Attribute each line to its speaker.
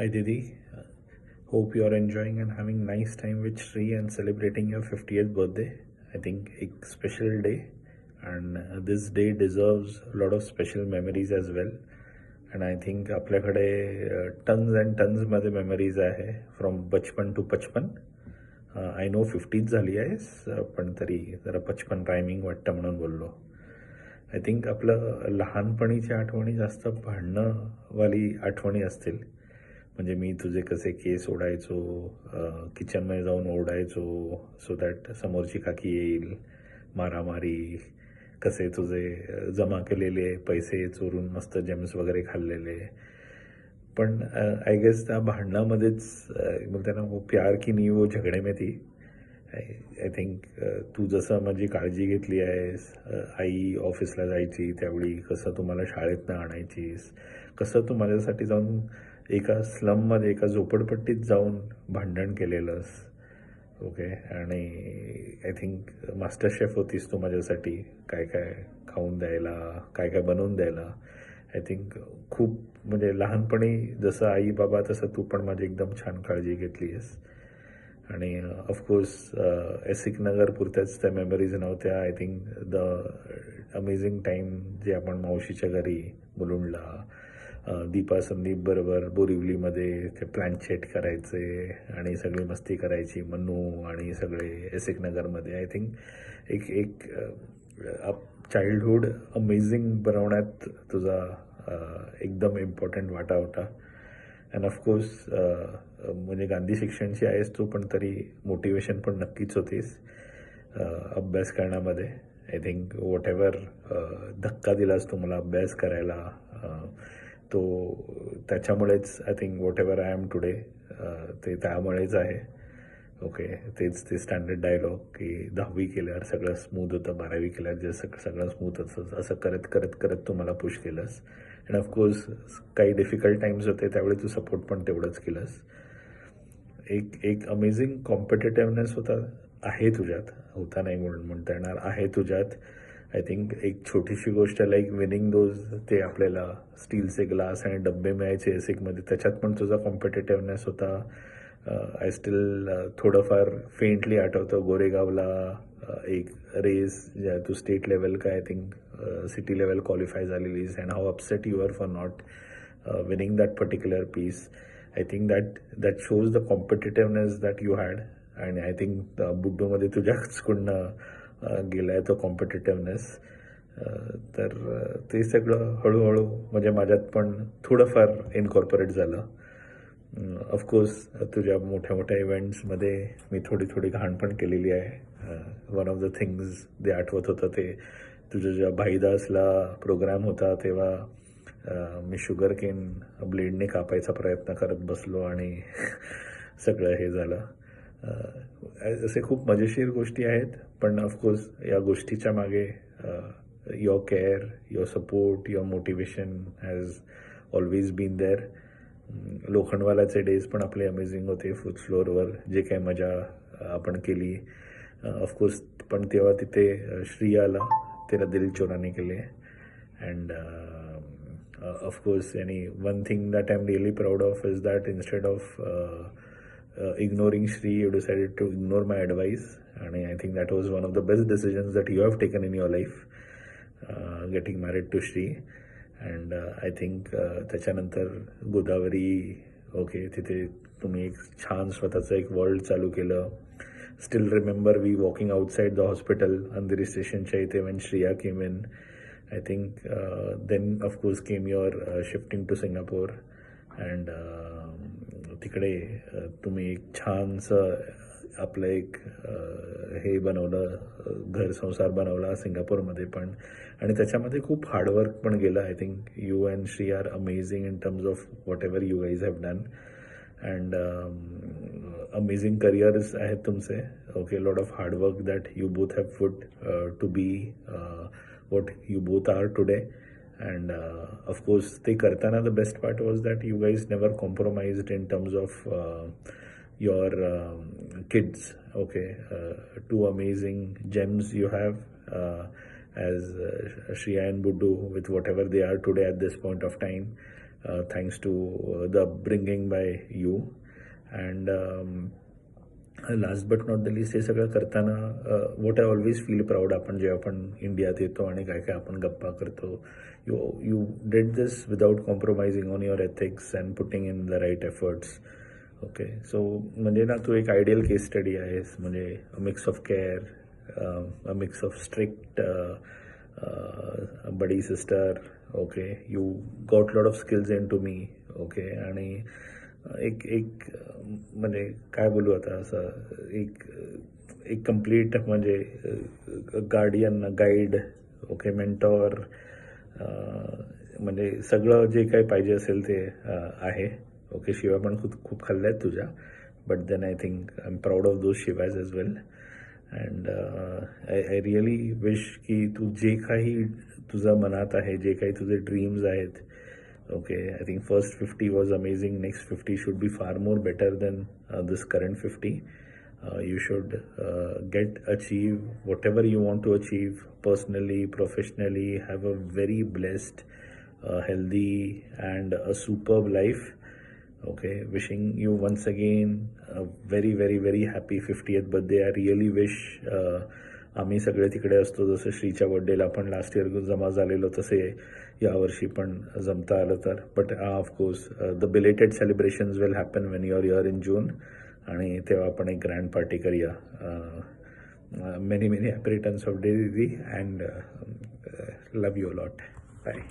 Speaker 1: Hi Didi, hope you are enjoying and having nice time with Shri and celebrating your 50th birthday. I think a special day, and this day deserves a lot of special memories as well. And I think आपल्याकडे tons and tons मध्ये memories आहे from बचपन to पचपन. I know 50th झाली आहेस, पण तरी जरा पचपन रायमिंग वाटतं म्हणून बोललो. आय थिंक आपलं लहानपणीच्या आठवणी जास्त भांडणंवाली आठवणी असतील. म्हणजे मी तुझे कसे केस ओढायचो, किचनमध्ये जाऊन ओढायचो सो दॅट समोरची काकी येईल, मारामारी, कसे तुझे जमा केलेले पैसे चोरून मस्त जेम्स वगैरे खाल्लेले. पण आय गेस त्या भांडणामध्येच बोलते ना, वो प्यार की नहीं वो झगडे में थी. आय थिंक तू जसं माझी काळजी घेतली आहेस, आई ऑफिसला जायची त्यावेळी कसं तू मला शाळेतनं आणायचीस, कसं तू माझ्यासाठी जाऊन एका स्लममध्ये एका झोपडपट्टीत जाऊन भांडण केलेलंस. ओके. आणि आय थिंक मास्टर शेफ होतीस तू माझ्यासाठी, काय काय खाऊन द्यायला, काय काय बनवून द्यायला. आय थिंक खूप म्हणजे लहानपणी जसं आई बाबा तसं तू पण माझी एकदम छान काळजी घेतली आहेस. आणि ऑफकोर्स एसिक नगर पुरत्याच त्या मेमरीज नव्हत्या. I think the amazing time जे आपण मावशीच्या घरी मुलुंडला दीपा संदीप बरोबर बोरिवलीमध्ये ते प्लॅनचेट करायचे आणि सगळी मस्ती करायची, मन्नू आणि सगळे एसिक नगरमध्ये. आय थिंक एक एक चाइल्डहूड अमेझिंग बनवण्यात तुझा एकदम इम्पॉर्टंट वाटा होता. अँड ऑफकोर्स म्हणजे गांधी शिक्षणची आहेस तू, पण तरी मोटिवेशन पण नक्कीच होतीस अभ्यास करण्यामध्ये. आय थिंक वॉट एव्हर धक्का दिलास तू मला अभ्यास करायला, तो त्याच्यामुळेच I think whatever I am today ते त्यामुळेच आहे. ओके. तेच ते स्टँडर्ड डायलॉग की 10वी केल्यावर सगळं स्मूथ होतं, 12वी केल्यावर जे सगळं स्मूथ होतं, असं करत करत करत तू मला पुश केलंस. अँड ऑफकोर्स काही डिफिकल्ट टाईम्स होते त्यावेळी तू सपोर्ट पण तेवढंच केलंस. एक एक अमेझिंग कॉम्पिटेटिव्हनेस आहे तुझ्यात, होता नाही म्हणून म्हणता येणार, आहे तुझ्यात. आय थिंक एक छोटीशी गोष्ट लाईक विनिंग दोज, ते आपल्याला स्टीलचे ग्लास आणि डब्बे मिळायचे एसिकमध्ये, त्याच्यात पण तुझा कॉम्पिटेटिव्हनेस होता. आय स्टील थोडंफार फेंटली आठवतं गोरेगावला एक रेस ज्या तू स्टेट लेवल का I think city level qualify झालेलीस, and how upset you are for not winning that particular piece. I think that shows the competitiveness that you had. आणि I think बुड्डूमध्ये तुझ्याचकडनं गेला आहे तो कॉम्पिटेटिव्हनेस. तर ते सगळं हळूहळू म्हणजे माझ्यात पण थोडंफार इनकॉर्पोरेट झालं. ऑफकोर्स तुझ्या मोठ्या मोठ्या इव्हेंट्समध्ये मी थोडी थोडी घाण पण केलेली आहे. वन ऑफ द थिंग्स जे आठवत होतं ते तुझ्या जेव्हा भाईदासला प्रोग्राम होता तेव्हा मी शुगर केन ब्लेडने कापायचा प्रयत्न करत बसलो आणि सगळं हे झालं. असे खूप मजेशीर गोष्टी आहेत. पण ऑफकोर्स या गोष्टीच्या मागे your care, your support, your motivation has always been there. लोखंडवालाचे डेज पण आपले अमेझिंग होते, फूड फ्लोअरवर जे काही मजा आपण केली. ऑफकोर्स पण तेव्हा तिथे श्रियाला त्याला दिल चोराने केले. अँड ऑफकोर्स आणि one thing that I am really proud of is that instead of ignoring Shri, you decided to ignore my advice. And I think that was one of the best decisions that you have taken in your life, getting married to Shri. And I think त्याच्यानंतर Godavari, okay, तिथे तुम्ही एक छान स्वतःचं एक world चालू केलं. Still remember we walking outside the hospital Andheri स्टेशनच्या इथे when Shriya came in. I think then of course came your shifting to Singapore. And तिकडे तुम्ही एक छानसं आपलं एक हे बनवलं, घर संसार बनवला सिंगापूरमध्ये पण. आणि त्याच्यामध्ये खूप हार्डवर्क पण गेलं. I think you and Shri are amazing in terms of whatever you guys have done. And amazing careers आहेत तुमचे. Okay. Lot of hard work that you both have put to be what you both are today. And of course they kartana the best part was that you guys never compromised in terms of your kids. Okay. Two amazing gems you have as Shriya and Buddu, with whatever they are today at this point of time. thanks to the upbringing by you. And last but not the list हे सगळं करताना what I always feel proud, आपण जेव्हा आपण इंडियात येतो आणि काय काय आपण गप्पा करतो, you did this without compromising on your ethics and putting in the right efforts. Okay, so म्हणजे ना तू एक आयडियल केस स्टडी आहेस. म्हणजे a mix of care, a mix of strict buddy sister. Okay, you got lot of skills in to me. Okay, आणि एक एक म्हणजे काय बोलू आता, असं एक कम्प्लीट म्हणजे गार्डियन, गाईड, ओके, मेंटॉर, म्हणजे सगळं जे काही पाहिजे असेल ते आहे. ओके, शिवा पण खूप खाल्ल्या आहेत तुझ्या, but then I think I am proud of those शिवाज as well. And I really wish की तू जे काही तुझ्या मनात आहे, जे काही तुझे ड्रीम्स आहेत, okay, I think first 50 was amazing, next 50 should be far more better than this current 50. You should achieve whatever you want to achieve personally, professionally, have a very blessed, healthy and a superb life. Okay, wishing you once again a very very very happy 50th birthday. I really wish आम्ही सगळे तिकडे असतो, जसं श्रीच्या बर्थडेला आपण last year जमा झालेलो तसे यावर्षी पण जमता आलं तर. But of course the belated celebrations will happen when you are here in June, आणि तेव्हा आपण एक ग्रँड पार्टी करूया. Many many happy returns of day दीदी, and love you lot. Bye.